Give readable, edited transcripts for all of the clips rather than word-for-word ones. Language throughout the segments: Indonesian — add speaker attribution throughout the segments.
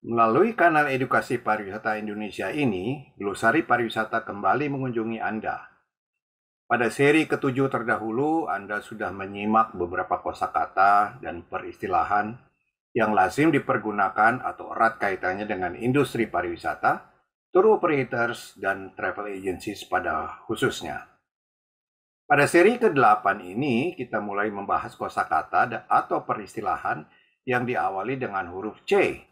Speaker 1: Melalui kanal edukasi pariwisata Indonesia ini, Glosari Pariwisata kembali mengunjungi Anda. Pada seri ketujuh terdahulu, Anda sudah menyimak beberapa kosakata dan peristilahan yang lazim dipergunakan atau erat kaitannya dengan industri pariwisata, tour operators, dan travel agencies pada khususnya. Pada seri ke-8 ini, kita mulai membahas kosakata atau peristilahan yang diawali dengan huruf C,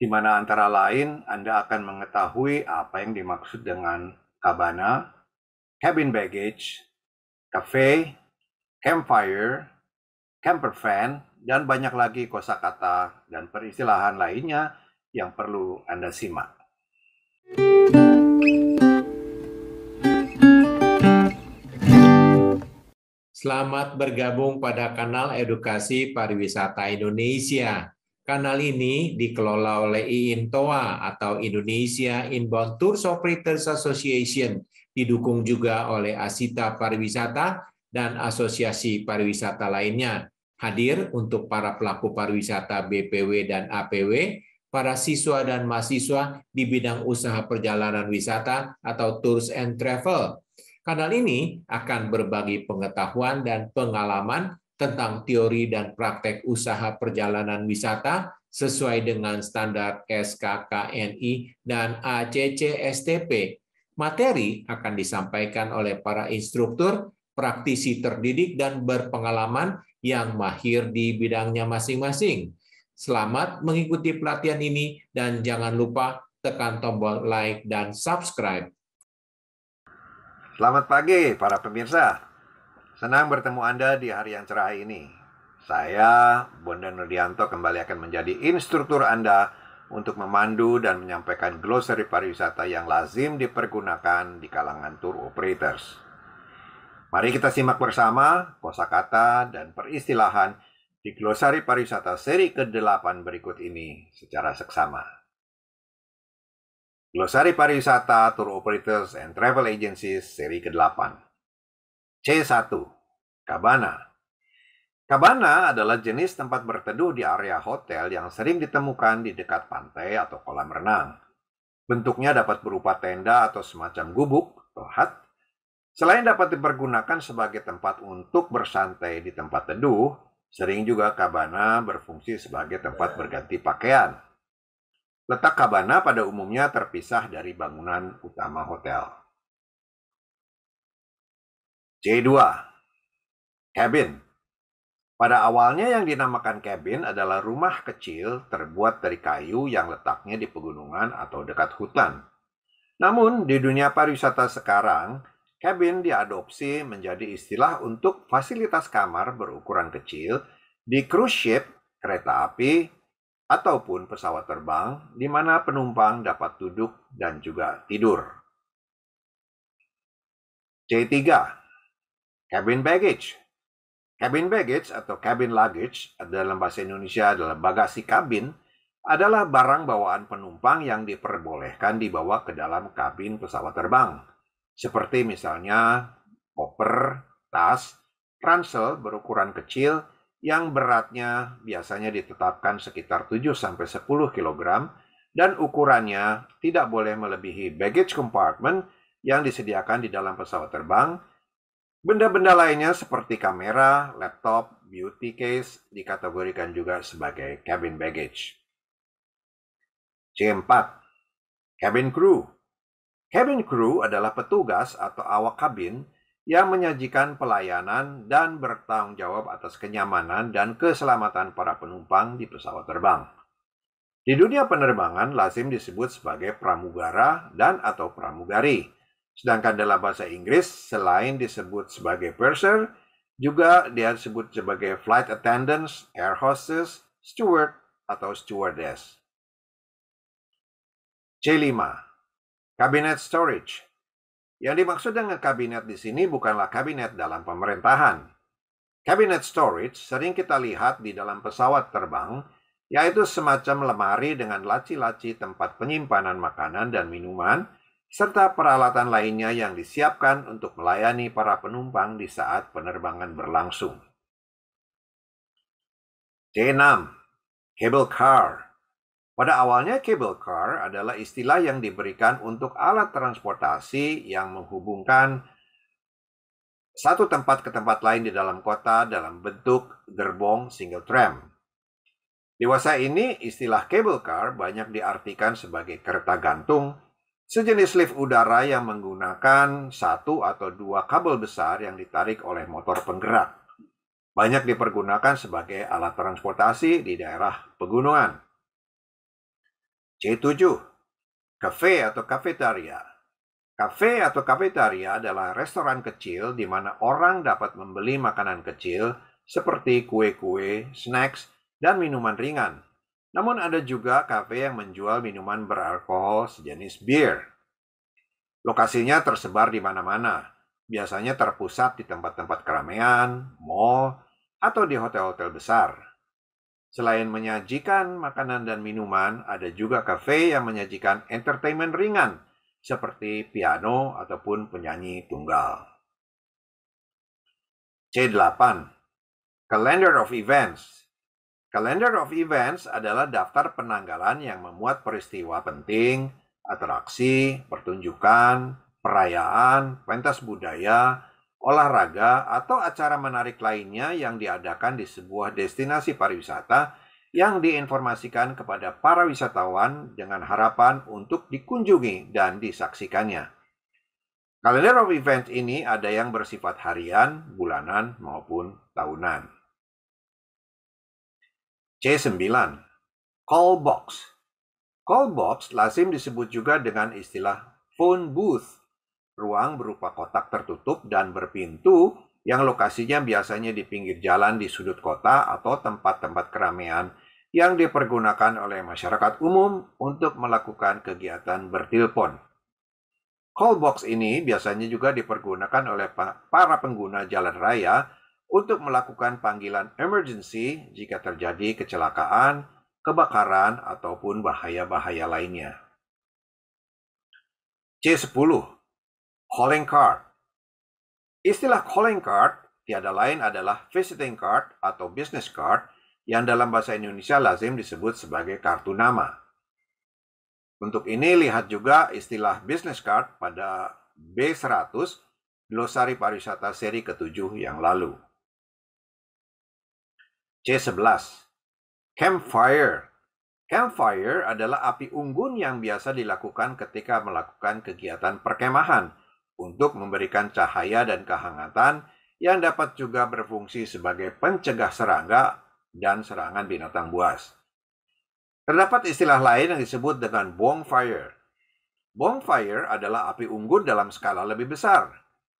Speaker 1: di mana antara lain Anda akan mengetahui apa yang dimaksud dengan cabana, cabin baggage, cafe, campfire, camper van, dan banyak lagi kosakata dan peristilahan lainnya yang perlu Anda simak.
Speaker 2: Selamat bergabung pada kanal Edukasi Pariwisata Indonesia. Kanal ini dikelola oleh IINTOA atau Indonesia Inbound Tours Operators Association, didukung juga oleh Asita Pariwisata dan asosiasi pariwisata lainnya. Hadir untuk para pelaku pariwisata BPW dan APW, para siswa dan mahasiswa di bidang usaha perjalanan wisata atau Tours and Travel. Kanal ini akan berbagi pengetahuan dan pengalaman tentang teori dan praktek usaha perjalanan wisata sesuai dengan standar SKKNI dan ACC/STP. Materi akan disampaikan oleh para instruktur, praktisi terdidik, dan berpengalaman yang mahir di bidangnya masing-masing. Selamat mengikuti pelatihan ini dan jangan lupa tekan tombol like dan subscribe.
Speaker 1: Selamat pagi para pemirsa. Senang bertemu Anda di hari yang cerah ini. Saya, Bondan Nurdianto, kembali akan menjadi instruktur Anda untuk memandu dan menyampaikan glosari pariwisata yang lazim dipergunakan di kalangan tour operators. Mari kita simak bersama kosakata dan peristilahan di glosari pariwisata seri ke-8 berikut ini secara seksama. Glosari Pariwisata, Tour Operators, and Travel Agencies seri ke-8. C1. Cabana. Cabana adalah jenis tempat berteduh di area hotel yang sering ditemukan di dekat pantai atau kolam renang. Bentuknya dapat berupa tenda atau semacam gubuk atau hut. Selain dapat dipergunakan sebagai tempat untuk bersantai di tempat teduh, sering juga cabana berfungsi sebagai tempat berganti pakaian. Letak cabana pada umumnya terpisah dari bangunan utama hotel. C2. Cabin. Pada awalnya yang dinamakan cabin adalah rumah kecil terbuat dari kayu yang letaknya di pegunungan atau dekat hutan. Namun di dunia pariwisata sekarang, cabin diadopsi menjadi istilah untuk fasilitas kamar berukuran kecil di cruise ship, kereta api, ataupun pesawat terbang di mana penumpang dapat duduk dan juga tidur. C3. Cabin baggage. Cabin baggage atau cabin luggage dalam bahasa Indonesia adalah bagasi kabin, adalah barang bawaan penumpang yang diperbolehkan dibawa ke dalam kabin pesawat terbang. Seperti misalnya koper, tas, ransel berukuran kecil yang beratnya biasanya ditetapkan sekitar 7-10 kg dan ukurannya tidak boleh melebihi baggage compartment yang disediakan di dalam pesawat terbang. Benda-benda lainnya seperti kamera, laptop, beauty case dikategorikan juga sebagai cabin baggage. C4. Cabin crew. Cabin crew adalah petugas atau awak kabin yang menyajikan pelayanan dan bertanggung jawab atas kenyamanan dan keselamatan para penumpang di pesawat terbang. Di dunia penerbangan lazim disebut sebagai pramugara dan atau pramugari. Sedangkan dalam bahasa Inggris, selain disebut sebagai purser, juga dia disebut sebagai flight attendants, air hostess, steward, atau stewardess. C5. Cabinet storage. Yang dimaksud dengan kabinet di sini bukanlah kabinet dalam pemerintahan. Cabinet storage sering kita lihat di dalam pesawat terbang, yaitu semacam lemari dengan laci-laci tempat penyimpanan makanan dan minuman, serta peralatan lainnya yang disiapkan untuk melayani para penumpang di saat penerbangan berlangsung. C6. Cable car. Pada awalnya cable car adalah istilah yang diberikan untuk alat transportasi yang menghubungkan satu tempat ke tempat lain di dalam kota dalam bentuk gerbong single tram. Dewasa ini, istilah cable car banyak diartikan sebagai kereta gantung, sejenis lift udara yang menggunakan satu atau dua kabel besar yang ditarik oleh motor penggerak. Banyak dipergunakan sebagai alat transportasi di daerah pegunungan. C7. Cafe atau kafetaria. Kafe atau kafetaria adalah restoran kecil di mana orang dapat membeli makanan kecil seperti kue-kue, snacks, dan minuman ringan. Namun ada juga kafe yang menjual minuman beralkohol sejenis bir. Lokasinya tersebar di mana-mana, biasanya terpusat di tempat-tempat keramaian, mall, atau di hotel-hotel besar. Selain menyajikan makanan dan minuman, ada juga kafe yang menyajikan entertainment ringan, seperti piano ataupun penyanyi tunggal. C8. Calendar of Events. Calendar of Events adalah daftar penanggalan yang memuat peristiwa penting, atraksi, pertunjukan, perayaan, pentas budaya, olahraga, atau acara menarik lainnya yang diadakan di sebuah destinasi pariwisata yang diinformasikan kepada para wisatawan dengan harapan untuk dikunjungi dan disaksikannya. Calendar of Events ini ada yang bersifat harian, bulanan, maupun tahunan. C9. Call box. Call box lazim disebut juga dengan istilah phone booth, ruang berupa kotak tertutup dan berpintu yang lokasinya biasanya di pinggir jalan di sudut kota atau tempat-tempat keramaian yang dipergunakan oleh masyarakat umum untuk melakukan kegiatan bertelepon. Call box ini biasanya juga dipergunakan oleh para pengguna jalan raya untuk melakukan panggilan emergency jika terjadi kecelakaan, kebakaran, ataupun bahaya-bahaya lainnya. C10. Calling card. Istilah calling card tiada lain adalah visiting card atau business card yang dalam bahasa Indonesia lazim disebut sebagai kartu nama. Untuk ini lihat juga istilah business card pada B100 Glosari Pariwisata seri ke-7 yang lalu. C11. Campfire. Campfire adalah api unggun yang biasa dilakukan ketika melakukan kegiatan perkemahan untuk memberikan cahaya dan kehangatan yang dapat juga berfungsi sebagai pencegah serangga dan serangan binatang buas. Terdapat istilah lain yang disebut dengan bonfire. Bonfire adalah api unggun dalam skala lebih besar,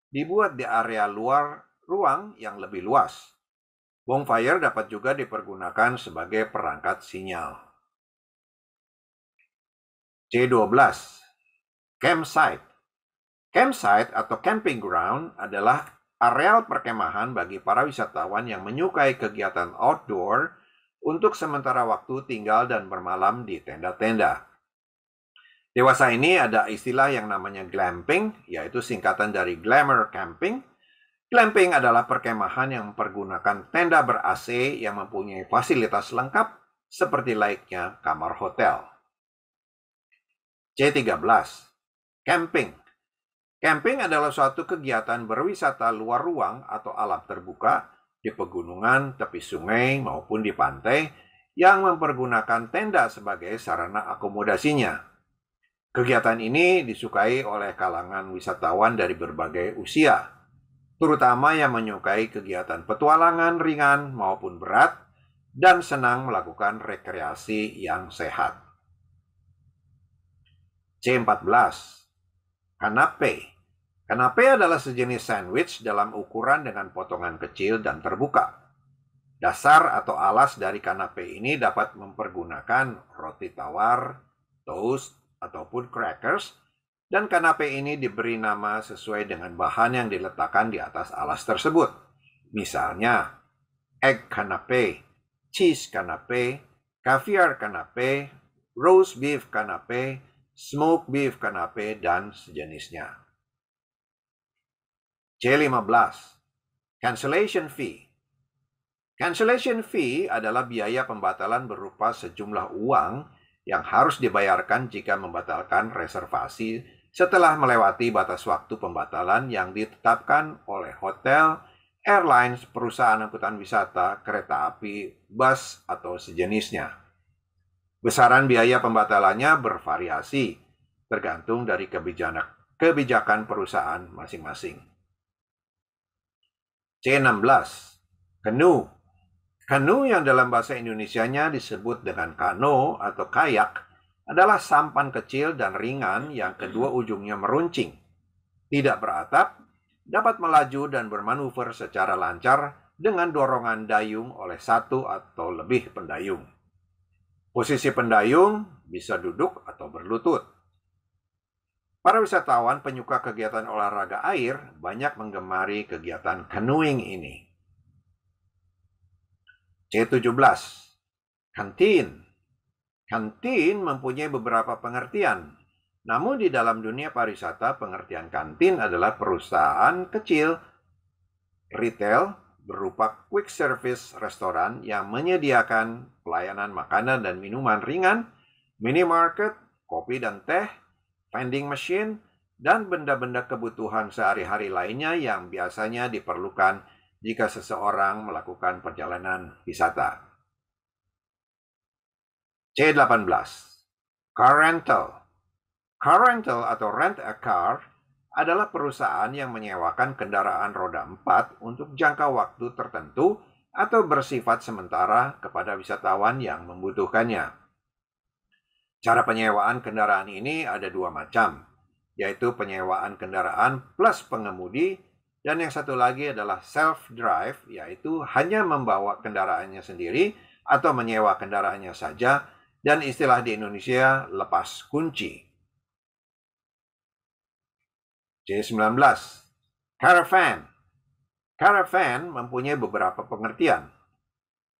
Speaker 1: dibuat di area luar ruang yang lebih luas. Bonfire dapat juga dipergunakan sebagai perangkat sinyal. C12. Campsite. Campsite atau camping ground adalah areal perkemahan bagi para wisatawan yang menyukai kegiatan outdoor untuk sementara waktu tinggal dan bermalam di tenda-tenda. Dewasa ini ada istilah yang namanya glamping, yaitu singkatan dari glamour camping. Glamping adalah perkemahan yang mempergunakan tenda ber-AC yang mempunyai fasilitas lengkap seperti layaknya kamar hotel. C13. Camping. Camping adalah suatu kegiatan berwisata luar ruang atau alam terbuka di pegunungan, tepi sungai, maupun di pantai yang mempergunakan tenda sebagai sarana akomodasinya. Kegiatan ini disukai oleh kalangan wisatawan dari berbagai usia, terutama yang menyukai kegiatan petualangan ringan maupun berat dan senang melakukan rekreasi yang sehat. C14. Kanape. Kanape adalah sejenis sandwich dalam ukuran dengan potongan kecil dan terbuka. Dasar atau alas dari kanape ini dapat mempergunakan roti tawar, toast, ataupun crackers, dan kanape ini diberi nama sesuai dengan bahan yang diletakkan di atas alas tersebut. Misalnya, egg kanape, cheese kanape, caviar kanape, roast beef kanape, smoked beef kanape, dan sejenisnya. C15. Cancellation fee. Cancellation fee adalah biaya pembatalan berupa sejumlah uang yang harus dibayarkan jika membatalkan reservasi setelah melewati batas waktu pembatalan yang ditetapkan oleh hotel, airlines, perusahaan angkutan wisata, kereta api, bus, atau sejenisnya. Besaran biaya pembatalannya bervariasi, tergantung dari kebijakan perusahaan masing-masing. C16. Canoe. Canoe yang dalam bahasa Indonesianya disebut dengan kano atau kayak adalah sampan kecil dan ringan yang kedua ujungnya meruncing, tidak beratap, dapat melaju dan bermanuver secara lancar dengan dorongan dayung oleh satu atau lebih pendayung. Posisi pendayung bisa duduk atau berlutut. Para wisatawan penyuka kegiatan olahraga air banyak menggemari kegiatan canoeing ini. C17. Kantin. Kantin mempunyai beberapa pengertian. Namun di dalam dunia pariwisata, pengertian kantin adalah perusahaan kecil retail berupa quick service restoran yang menyediakan pelayanan makanan dan minuman ringan, minimarket, kopi dan teh, vending machine, dan benda-benda kebutuhan sehari-hari lainnya yang biasanya diperlukan jika seseorang melakukan perjalanan wisata. C18. Car rental. Car rental atau rent a car adalah perusahaan yang menyewakan kendaraan roda 4 untuk jangka waktu tertentu atau bersifat sementara kepada wisatawan yang membutuhkannya. Cara penyewaan kendaraan ini ada dua macam, yaitu penyewaan kendaraan plus pengemudi, dan yang satu lagi adalah self-drive, yaitu hanya membawa kendaraannya sendiri atau menyewa kendaraannya saja, dan istilah di Indonesia lepas kunci. C19. Caravan. Caravan mempunyai beberapa pengertian.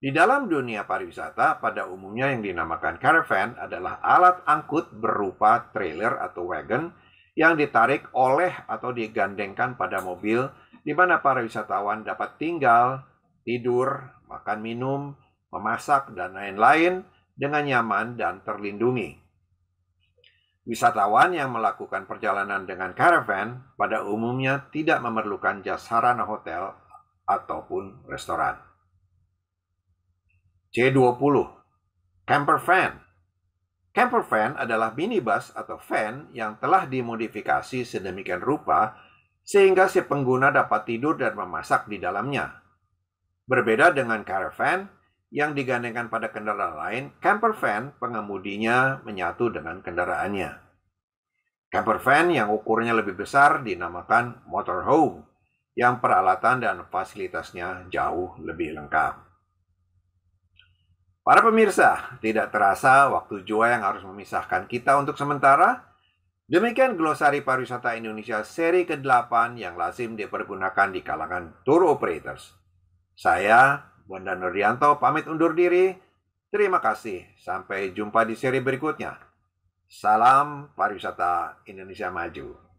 Speaker 1: Di dalam dunia pariwisata, pada umumnya yang dinamakan caravan adalah alat angkut berupa trailer atau wagon yang ditarik oleh atau digandengkan pada mobil di mana para wisatawan dapat tinggal, tidur, makan minum, memasak, dan lain-lain dengan nyaman dan terlindungi. Wisatawan yang melakukan perjalanan dengan caravan pada umumnya tidak memerlukan jasa sarana hotel ataupun restoran. C20. Camper van. Camper van adalah minibus atau van yang telah dimodifikasi sedemikian rupa sehingga si pengguna dapat tidur dan memasak di dalamnya. Berbeda dengan caravan yang digandengkan pada kendaraan lain, camper van pengemudinya menyatu dengan kendaraannya. Camper van yang ukurnya lebih besar dinamakan motorhome, yang peralatan dan fasilitasnya jauh lebih lengkap. Para pemirsa, tidak terasa waktu jua yang harus memisahkan kita untuk sementara. Demikian glosari pariwisata Indonesia seri ke-8 yang lazim dipergunakan di kalangan tour operators. Saya, Bondan Nurdianto, pamit undur diri. Terima kasih. Sampai jumpa di seri berikutnya. Salam pariwisata Indonesia maju.